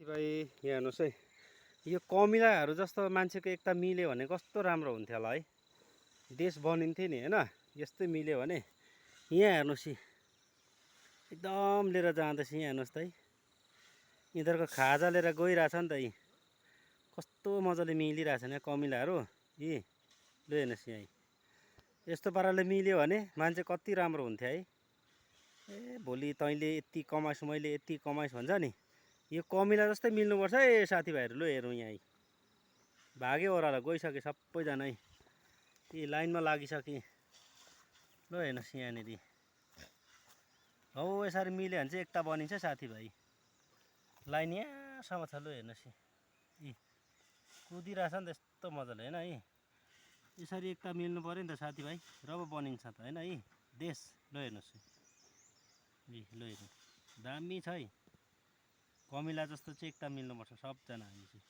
भाइ यहाँ हेर्नुहोस् है, यो कमिलाहरू जस्तो मान्छेको एकता मिल्यो भने कस्तो राम्रो हुन्थ्यो होला है। देश बनिन्थ्यो नि होइन, यस्तै मिल्यो भने। यहाँ हेर्नुहोस् एकदम लिएर जाँदैछ। यहाँ हेर्नुहोस् त है, यिनीहरूको खाजा लिएर गइरहेछ नि त। यी कस्तो मजाले मिलिरहेछ नि कमिलाहरू। यी लु हेर्नुहोस् यहाँ, यस्तो पाराले मिल्यो भने मान्छे कति राम्रो हुन्थ्यो है। ए भोलि तैँले यति कमाइस्, मैले यति कमाइस् भन्छ नि, यो कमिला जस्तै मिल्नुपर्छ है साथीभाइहरू। लु हेरौँ यहाँ, भाग्यो ओह्रालो गइसके सबैजना है, यी लाइनमा लागिसके। ल हेर्नुहोस् यहाँनिर हौ, यसरी मिल्यो भने चाहिँ एकता बनिन्छ साथीभाइ। लाइन यहाँसम्म छ। लु हेर्नुहोस् यी कुदिरहेछ नि त यस्तो मजाले होइन है। यसरी एकता मिल्नु पऱ्यो नि त साथीभाइ, र पो बनिन्छ त होइन है देश। ल हेर्नुहोस् यी, ल हेर्नु दामी छ है। कमिला जस्तो चाहिँ एकता मिल्नुपर्छ सबजना हामी चाहिँ।